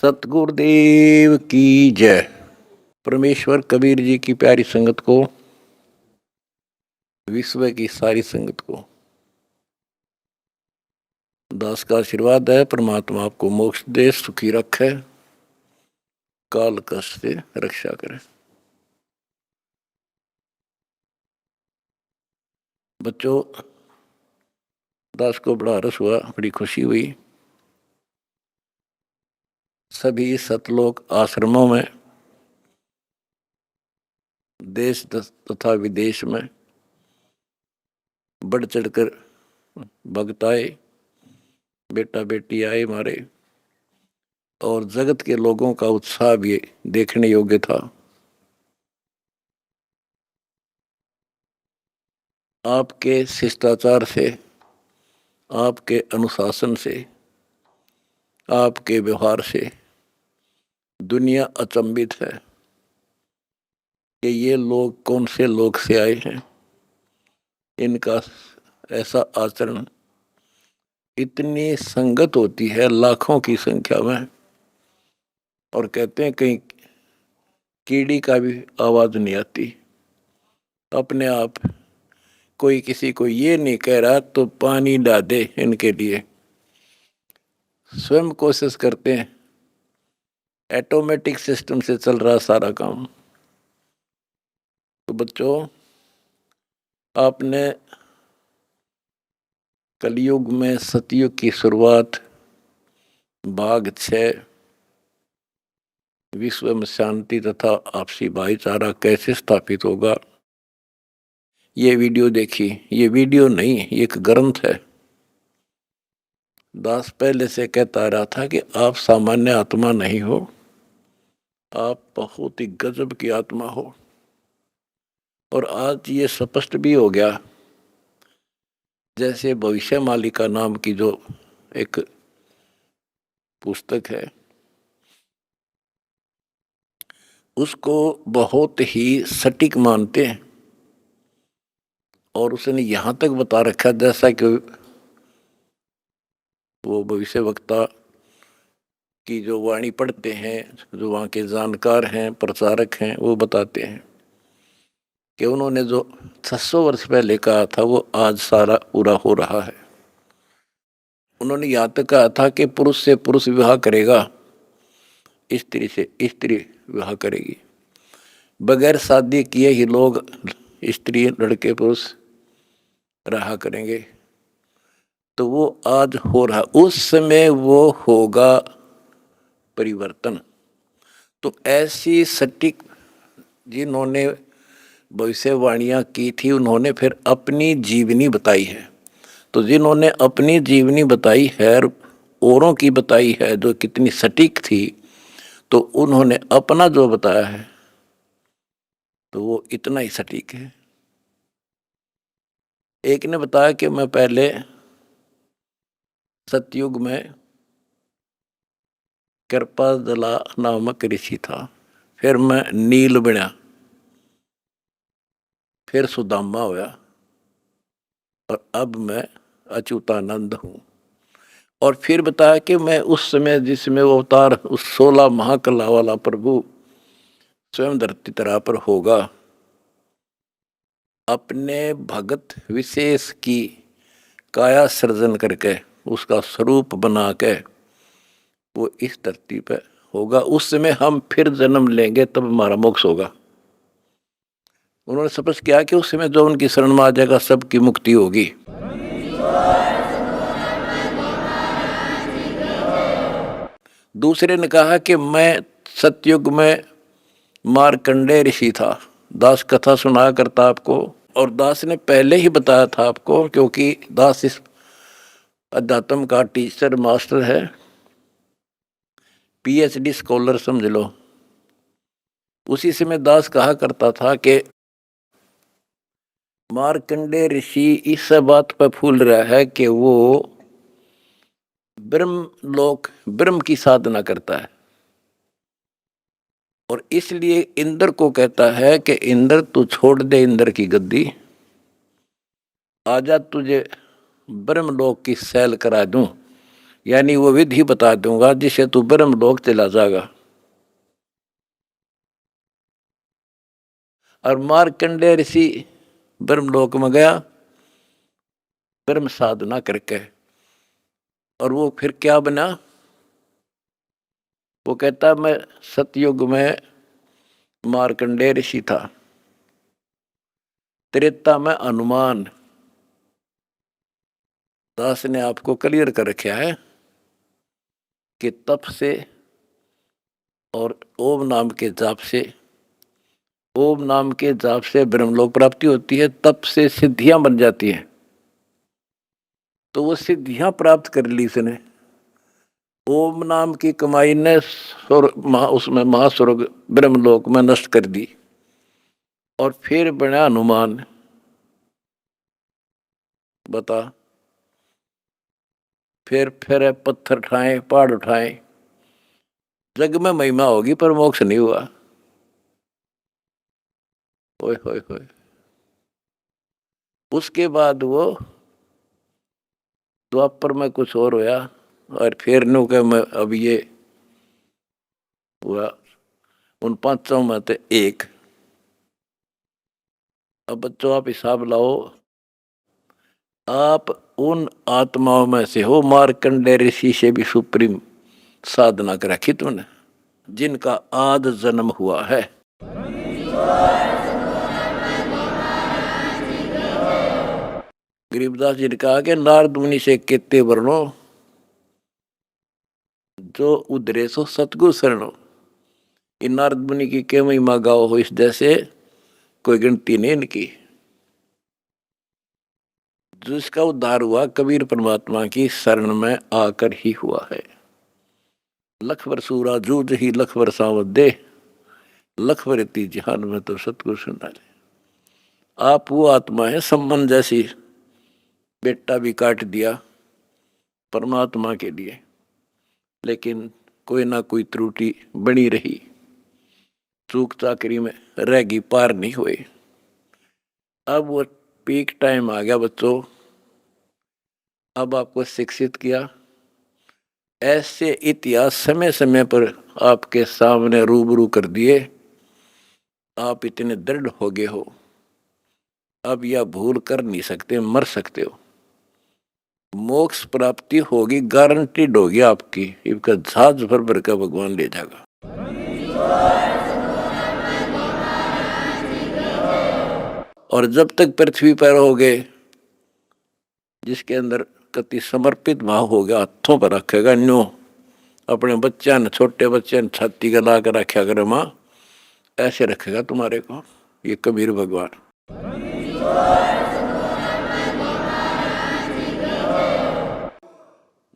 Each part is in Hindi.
सतगुरुदेव की जय। परमेश्वर कबीर जी की प्यारी संगत को, विश्व की सारी संगत को दास का आशीर्वाद है। परमात्मा आपको मोक्ष दे, सुखी रखे, काल कष्ट से रक्षा करे। बच्चों, दास को बड़ा रस हुआ, बड़ी खुशी हुई। सभी सतलोक आश्रमों में, देश तथा विदेश में बढ़ चढ़कर भक्त आए, बेटा बेटी आए हमारे, और जगत के लोगों का उत्साह भी देखने योग्य था। आपके शिष्टाचार से, आपके अनुशासन से, आपके व्यवहार से दुनिया अचंभित है कि ये लोग कौन से लोग से आए हैं। इनका ऐसा आचरण, इतनी संगत होती है लाखों की संख्या में, और कहते हैं कहीं कीड़ी का भी आवाज नहीं आती। अपने आप कोई किसी को ये नहीं कह रहा तो पानी डाल दे, इनके लिए स्वयं कोशिश करते हैं। ऑटोमेटिक सिस्टम से चल रहा सारा काम। तो बच्चों, आपने कलयुग में सतयुग की शुरुआत भाग 6 विश्व में शांति तथा आपसी भाईचारा कैसे स्थापित होगा, ये वीडियो देखी। ये वीडियो नहीं, ये एक ग्रंथ है। दास पहले से कहता रहा था कि आप सामान्य आत्मा नहीं हो, आप बहुत ही गजब की आत्मा हो। और आज ये स्पष्ट भी हो गया। जैसे भविष्य मालिका नाम की जो एक पुस्तक है, उसको बहुत ही सटीक मानते हैं। और उसने यहाँ तक बता रखा, जैसा कि वो भविष्य वक्ता की जो वाणी पढ़ते हैं, जो वहाँ के जानकार हैं, प्रचारक हैं, वो बताते हैं कि उन्होंने जो 600 वर्ष पहले कहा था वो आज सारा पूरा हो रहा है। उन्होंने यहाँ तक कहा था कि पुरुष से पुरुष विवाह करेगा, स्त्री से स्त्री विवाह करेगी। बगैर शादी किए ही लोग, स्त्री लड़के पुरुष रहा करेंगे। तो वो आज हो रहा, उस समय वो होगा परिवर्तन। तो ऐसी सटीक जिन्होंने भविष्यवाणियां की थी, उन्होंने फिर अपनी जीवनी बताई है। तो जिन्होंने अपनी जीवनी बताई है, औरों की बताई है जो कितनी सटीक थी, तो उन्होंने अपना जो बताया है तो वो इतना ही सटीक है। एक ने बताया कि मैं पहले सतयुग में कृपाजला नामक ऋषि था, फिर मैं नील बना, फिर सुदामा होया, और अब मैं अच्युतानंद हूँ। और फिर बताया कि मैं उस समय जिसमें वो अवतार, उस 16 महाकला वाला प्रभु स्वयं धरती तरा पर होगा, अपने भगत विशेष की काया सृजन करके, उसका स्वरूप बना के वो इस धरती पे होगा। उस समय हम फिर जन्म लेंगे, तब हमारा मोक्ष होगा। उन्होंने स्पष्ट किया कि उस समय जो उनकी शरण में आ जाएगा, सबकी मुक्ति होगी। दूसरे ने कहा कि मैं सतयुग में मार्कंडेय ऋषि था। दास कथा सुनाया करता आपको, और दास ने पहले ही बताया था आपको, क्योंकि दास इस अध्यात्म का टीचर मास्टर है, पीएचडी स्कॉलर समझ लो। उसी समय दास कहा करता था कि मार्कंडेय ऋषि इस बात पर फूल रहा है कि वो ब्रह्म की साधना करता है, और इसलिए इंद्र को कहता है कि इंद्र तू छोड़ दे इंद्र की गद्दी, आजा तुझे ब्रह्मलोक की सैल करा दूं, यानी वो विधि बता दूंगा जिससे तू ब्रह्मलोक चला जाएगा। और मार्कंडेय ऋषि ब्रह्मलोक में गया ब्रह्म साधना करके, और वो फिर क्या बना? वो कहता मैं सतयुग में मार्कंडेय ऋषि था, त्रेता में हनुमान। दास ने आपको क्लियर कर रखा है कि तप से और ओम नाम के जाप से, ओम नाम के जाप से ब्रह्मलोक प्राप्ति होती है, तप से सिद्धियां बन जाती हैं। तो वो सिद्धियां प्राप्त कर ली इसने। ओम नाम की कमाई ने उसमें महास्वर्ग ब्रह्मलोक में नष्ट कर दी, और फिर बना हनुमान। बता, फिर पत्थर उठाए, पहाड़ उठाए, जग में महिमा होगी पर मोक्ष नहीं हुआ। ओए होए होए। उसके बाद वो द्वापर में कुछ और होया, और फिर नु के मैं अब ये हुआ उन पांचों में से एक। अब बच्चों आप हिसाब लाओ, आप उन आत्माओं में से हो मार्कंडेय ऋषि से भी सुप्रीम साधना कर रखी तुमने, जिनका आद जन्म हुआ है। गरीबदास जी ने कहा कि नारद मुनि से केते वर्णो जो उधरे सो सतगुरु शरणो। इन नारद मुनि की के महिमा गाओ हो, इस जैसे कोई गिनती नहीं इनकी। जिसका उद्धार हुआ कबीर परमात्मा की शरण में आकर ही हुआ है। लख बरसूरा जूझ ही लख बरसावत दे, लख बरती जहान में तो सतगुरु सुना ले। आप वो आत्मा है सम्मन जैसी, बेटा भी काट दिया परमात्मा के लिए, लेकिन कोई ना कोई त्रुटि बनी रही, चूक चाकरी में रहेगी, पार नहीं हुए। अब वो पीक टाइम आ गया बच्चों, अब आपको शिक्षित किया। ऐसे इतिहास समय समय पर आपके सामने रूबरू कर दिए, आप इतने दृढ़ हो गए हो, अब यह भूल कर नहीं सकते, मर सकते हो। मोक्ष प्राप्ति होगी, गारंटीड होगी आपकी, इसका जहाज भर भर का भगवान ले जाएगा। और जब तक पृथ्वी पर रहोगे, जिसके अंदर कति समर्पित भाव हो गया, हाथों पर रखेगा न्यो, अपने बच्चा ने, छोटे बच्चे ने छाती का ला कर रखा करे माँ, ऐसे रखेगा तुम्हारे को ये कबीर भगवान।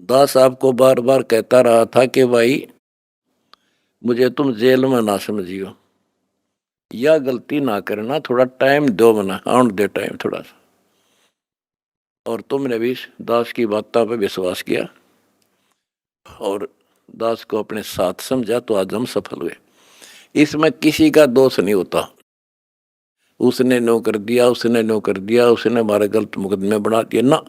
दास आपको बार बार कहता रहा था कि भाई मुझे तुम जेल में ना समझियो, या गलती ना करना, थोड़ा टाइम दो, मना आउट दे टाइम थोड़ा सा। और तुमने भी दास की बातों पे विश्वास किया और दास को अपने साथ समझा, तो आज हम सफल हुए। इसमें किसी का दोष नहीं होता, उसने नो कर दिया, उसने नो कर दिया, उसने हमारे गलत मुकदमे बना दिए ना।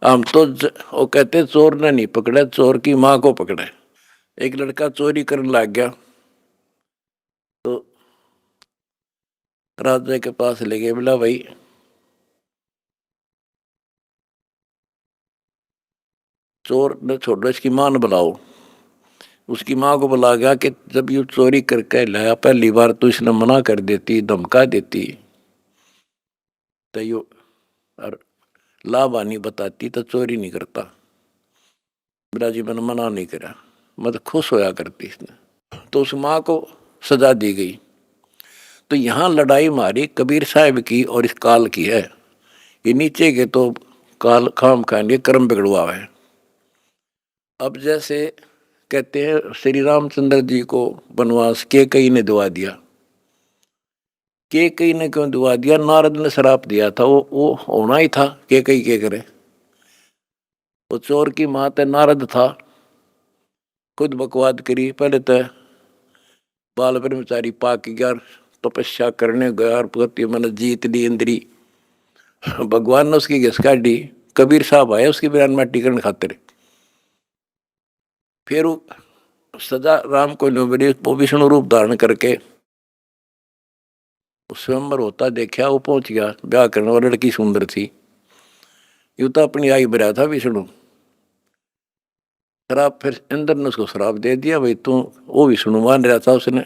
हम तो वो कहते चोर ने नहीं पकड़े, चोर की माँ को पकड़े। एक लड़का चोरी करने लग गया, तो राजा के पास ले गए, बोला भाई चोर ने छोड़ो, इसकी मां ने बुलाओ। उसकी माँ को बुला गया कि जब ये चोरी करके लाया, पहली बार तो इसने मना कर देती, धमका देती, तो यो और लाभानी बताती तो चोरी नहीं करता। बोला जी मैंने मना नहीं करा, मतलब खुश होया करती इसने। तो उस माँ को सजा दी गई। तो यहाँ लड़ाई मारी कबीर साहब की और इस काल की है। ये नीचे के तो काल खाम खाएंगे, कर्म बिगड़वा है। अब जैसे कहते हैं श्री रामचंद्र जी को वनवास के कई ने दुआ दिया, के कई ने क्यों दुआ दिया? नारद ने श्राप दिया था, वो होना ही था, के कई के करे। वो चोर की माँ नारद था, खुद बकवाद करी। पहले तो बाल ब्रह्मचारी पाक गया, तपस्या करने गया और पति मन जीत ली इंद्री। भगवान ने उसकी घिस काटी। कबीर साहब आए उसकी बिरान माटी करने खातिर, फिर सजा राम को मिली, वो विष्णु रूप धारण करके स्वयंवर होता देखा, वो पहुंच गया ब्याह करने, और लड़की सुंदर थी। यूं तो अपनी आई भरा था विष्णु। शराब, फिर इंद्र ने उसको श्राप दे दिया, भाई तू, वो विष्णु मान रहा था उसने,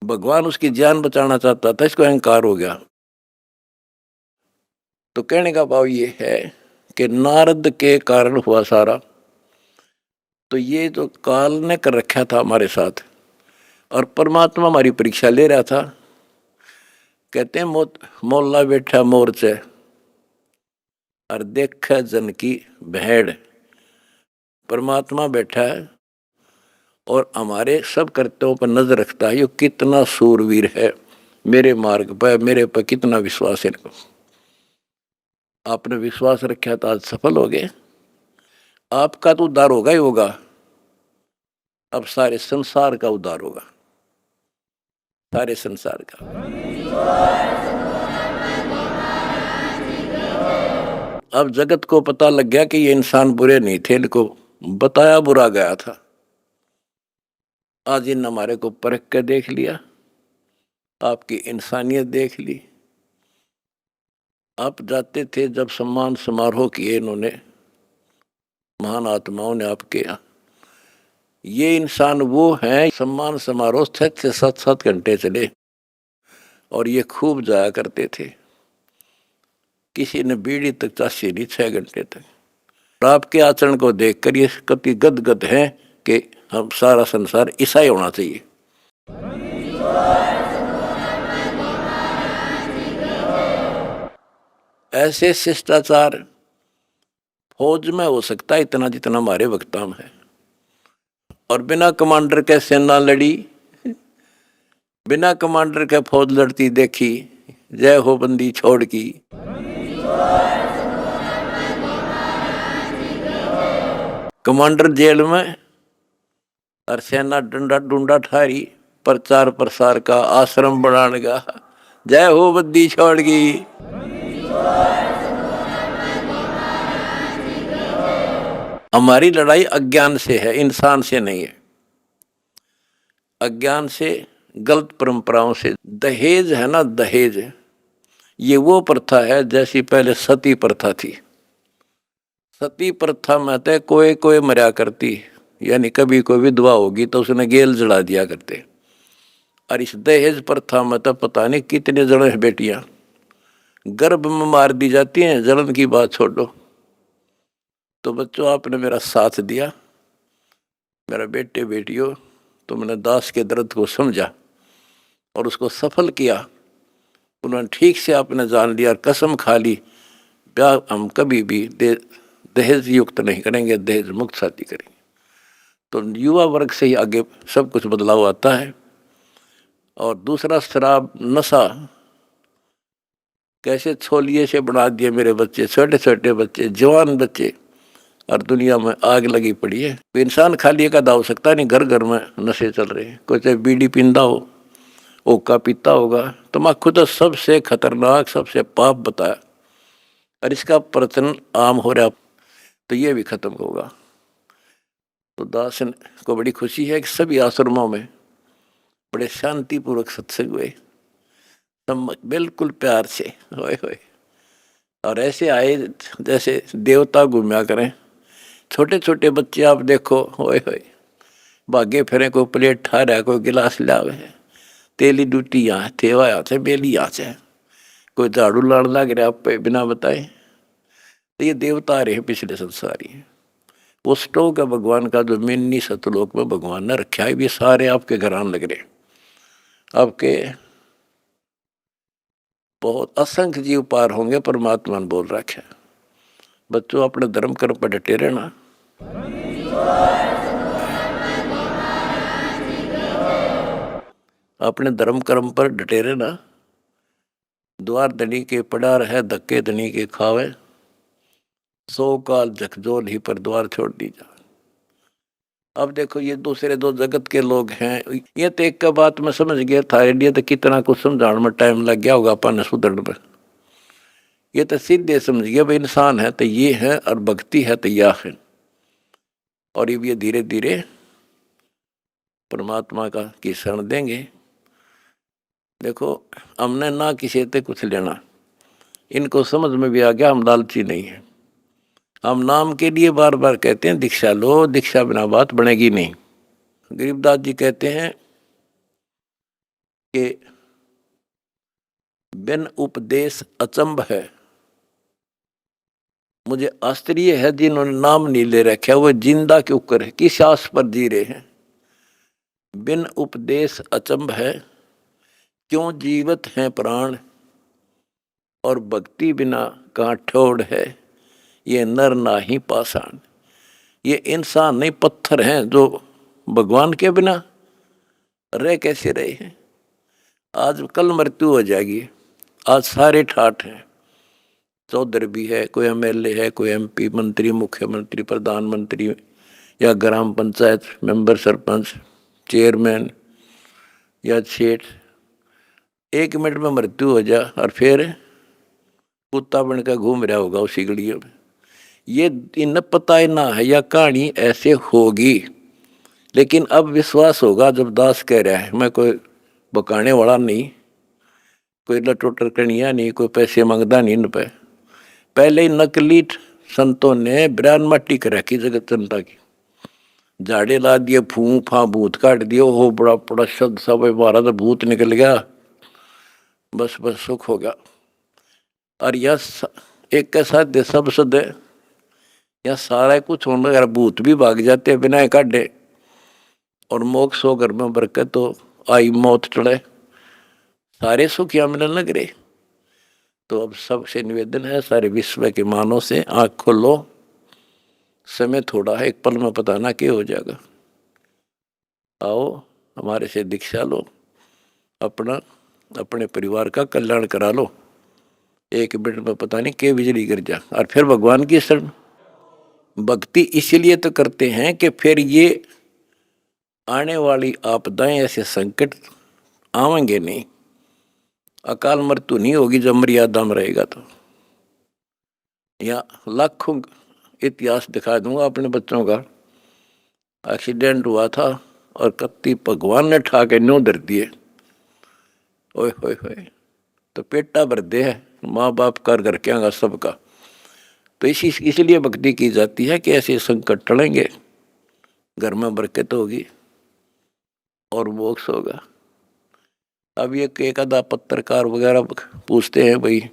भगवान उसकी जान बचाना चाहता था, इसको अहंकार हो गया। तो कहने का भाव ये है कि नारद के कारण हुआ सारा। तो ये जो काल ने कर रखा था हमारे साथ, और परमात्मा हमारी परीक्षा ले रहा था। कहते हैं मोल्ला बैठा मोर्चे और देख जन की भेड़। परमात्मा बैठा है और हमारे सब कर्तव्यों पर नजर रखता है। ये कितना सूरवीर है, मेरे मार्ग पर, मेरे पर कितना विश्वास है। आपने विश्वास रखा तो आज सफल हो गए। आपका तो उद्धार होगा ही होगा, अब सारे संसार का उद्धार होगा, सारे संसार का। अब जगत को पता लग गया कि ये इंसान बुरे नहीं थे, इनको बताया बुरा गया था। आज इन हमारे को परख कर देख लिया, आपकी इंसानियत देख ली। आप जाते थे जब सम्मान समारोह किए इन्होंने, महान आत्माओं ने आपके यहाँ। ये इंसान वो हैं, सम्मान समारोह 6 से 7 घंटे चले और ये खूब जाया करते थे। किसी ने बीड़ी तक चाशी नहीं 6 घंटे तक। और आपके आचरण को देखकर ये कति गदगद है कि हम सारा संसार ऐसा ही होना चाहिए। ऐसे शिष्टाचार फौज में हो सकता है इतना जितना हमारे वक्ता में है। और बिना कमांडर के सेना लड़ी, बिना कमांडर के फौज लड़ती देखी, जय हो बंदी छोड़ की। कमांडर जेल में और सेना डंडा डूंडा ठारी, प्रचार प्रसार का आश्रम बनाने का, जय हो बंदी छोड़ की। हमारी लड़ाई अज्ञान से है, इंसान से नहीं है। अज्ञान से, गलत परंपराओं से। दहेज है ना, दहेज, ये वो प्रथा है जैसी पहले सती प्रथा थी। सती प्रथा में तो कोई कोई मरा करती, यानी कभी कोई विधवा होगी तो उसने गेल जला दिया करते। और इस दहेज प्रथा में तो पता नहीं कितने जने बेटियां गर्भ में मार दी जाती हैं, जलन की बात छोड़ो। तो बच्चों, आपने मेरा साथ दिया, मेरा बेटे बेटियों, तुमने दास के दर्द को समझा और उसको सफल किया। उन्होंने ठीक से आपने जान लिया और कसम खा ली, ब्याह हम कभी भी दहेज युक्त नहीं करेंगे, दहेज मुक्त शादी करेंगे। तो युवा वर्ग से ही आगे सब कुछ बदलाव आता है। और दूसरा, शराब नशा कैसे छोलिए से बना दिए मेरे बच्चे, छोटे छोटे बच्चे, जवान बच्चे, और दुनिया में आग लगी पड़ी है। तो इंसान खाली एक आधा हो सकता नहीं, घर घर में नशे चल रहे हैं। कोई चाहे बीड़ी पींदा हो, ओका पीता होगा, तम्बाकू तो सबसे खतरनाक, सबसे पाप बताया, और इसका प्रचलन आम हो रहा। तो ये भी खत्म होगा। तो दास को बड़ी खुशी है कि सभी आश्रमों में बड़े शांतिपूर्वक सत्संग हुए, बिल्कुल प्यार से, होए होए। और ऐसे आए जैसे देवता घूमया करें। छोटे छोटे बच्चे आप देखो, होए होए, भागे फिरे, कोई प्लेट ठा रहा, कोई गिलास लावे, तेली डूटी यहाँ थेवा यहाँ से बेली यहाँ से, कोई झाड़ू लाड़ लग रहा आप पे बिना बताए। तो ये देवता रहे पिछले संसारी। वो स्टोक है भगवान का, जो मिन्नी सतलोक में भगवान ने रखा है। ये सारे आपके घर आने लग रहे, आपके बहुत असंख्य जीव पार होंगे, परमात्मा ने बोल रखा है। बच्चों, अपने धर्म कर्म पर डटे रहना। अपने धर्म कर्म पर डटे रहना। द्वार धनी के पड़ा रहे, धक्के धनी के खावे, 100 काल झकझोल ही पर द्वार छोड़ दी जा। अब देखो, ये दूसरे दो जगत के लोग हैं। ये तो एक का बात मैं समझ गया, थारे लिए तो कितना कुछ समझाने में टाइम लग गया होगा अपन सुधरने में। ये तो सीधे समझ गया भाई, इंसान है तो ये है और भक्ति है तो यह है। और ये धीरे धीरे परमात्मा का की शरण देंगे। देखो, हमने ना किसी से कुछ लेना, इनको समझ में भी आ गया हम लालची नहीं है। हम नाम के लिए बार बार कहते हैं दीक्षा लो, दीक्षा बिना बात बनेगी नहीं। गरीबदास जी कहते हैं कि बिन उपदेश अचंभ है। मुझे आश्चर्य है जिन्होंने नाम नहीं ले रखा वो जिंदा क्यों करे, किस आस पर जी रहे हैं। बिन उपदेश अचंभ है, क्यों जीवित हैं प्राण, और भक्ति बिना कहाँ ठोड़ है, ये नर नाही पाषाण। ये इंसान नहीं, पत्थर हैं जो भगवान के बिना रह कैसे रहे हैं। आज कल मृत्यु हो जाएगी, आज सारे ठाठ हैं। चौधरी भी है, कोई एमएलए है, कोई एमपी, मंत्री, मुख्यमंत्री, प्रधानमंत्री, या ग्राम पंचायत मेंबर, सरपंच, चेयरमैन या सेठ। 1 मिनट में मृत्यु हो जा और फिर कुत्ता बनकर घूम रहा होगा उसी गलियों में। ये इन पता ही ना है या कहानी ऐसे होगी, लेकिन अब विश्वास होगा जब दास कह रहा है। मैं कोई बकाने वाला नहीं, कोई लटोटर कनिया नहीं, कोई पैसे मांगता नहीं इन पे। पहले ही नकली संतों ने ब्रान मट्टी कर रखी जगत जनता की, झाड़े ला दिए, फूं फा भूत काट दिए। हो बड़ा बड़ा शब्द सब मारा तो भूत निकल गया, बस बस सुख हो गया। और यह एक के साथ दे सब सदे या सारा कुछ होने अगर भूत भी भाग जाते बिना काटे, और मोक्ष हो घर में बरकत तो आई मौत टले, सारे सुख यहाँ मिलने लग रहे। तो अब सबसे निवेदन है, सारे विश्व के मानव से आँख खोलो, समय थोड़ा है, एक पल में पता ना क्या हो जाएगा। आओ हमारे से दीक्षा लो, अपना अपने परिवार का कल्याण करा लो। 1 मिनट में पता नहीं क्या बिजली गिर जा, और फिर भगवान की शरण। भक्ति इसलिए तो करते हैं कि फिर ये आने वाली आपदाएं, ऐसे संकट आवेंगे नहीं, अकाल मृत्यु नहीं होगी जब मर्यादा में रहेगा। तो या लाखों इतिहास दिखा दूंगा अपने बच्चों का। एक्सीडेंट हुआ था और कत्ती भगवान ने ठा के न्यों धर दिए, ओए होए होए, तो पेटा भर दे है माँ बाप कर घर के आगा सबका। तो इसलिए भक्ति की जाती है कि ऐसे संकट टलेंगे, घर में बरकत होगी और मोक्ष होगा। अब ये एक आधा पत्रकार वगैरह पूछते हैं, भाई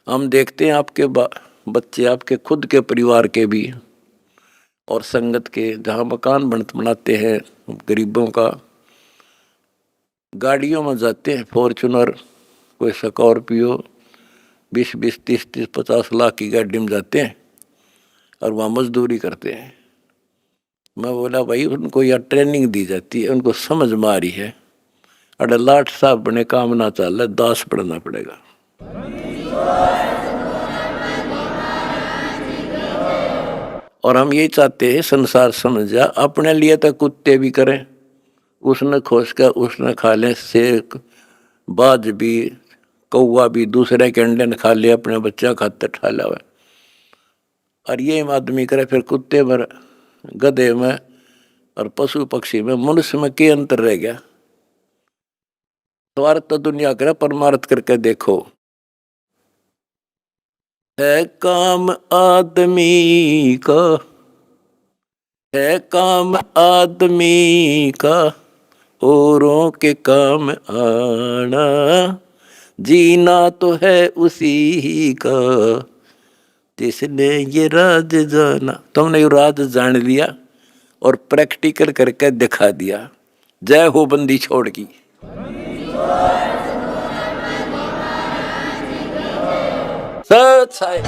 हम देखते हैं आपके बच्चे, आपके खुद के परिवार के भी और संगत के, जहाँ मकान बनाते हैं गरीबों का, गाड़ियों में जाते हैं, फॉर्चूनर, कोई स्कॉर्पियो, 20-20, 30-30, 50 लाख की गाड़ी में जाते हैं और वहाँ मजदूरी करते हैं। मैं बोला भाई उनको यह ट्रेनिंग दी जाती है, उनको समझ में आ रही है। अरे लाट साहब बने काम ना चल रहा, दास पढ़ना पड़ेगा। और हम ये चाहते हैं संसार समझ जा, अपने लिए तो कुत्ते भी करें, उसने खोज कर उसने खा लें, शेर बाज भी, कौवा भी दूसरे के अंडे ने खा ले, अपने बच्चा खाते ठा लावे। और ये आदमी करे फिर कुत्ते में, गधे में और पशु पक्षी में, मनुष्य में क्या अंतर रह गया। स्वार्थ तो दुनिया करे, परमार्थ करके देखो। है काम आदमी का, है काम आदमी का, औरों के काम आना, जीना तो है उसी का जिसने ये राज जाना। तुमने ये राज जान लिया और प्रैक्टिकल करके दिखा दिया। जय हो बंदी छोड़ की। सच है।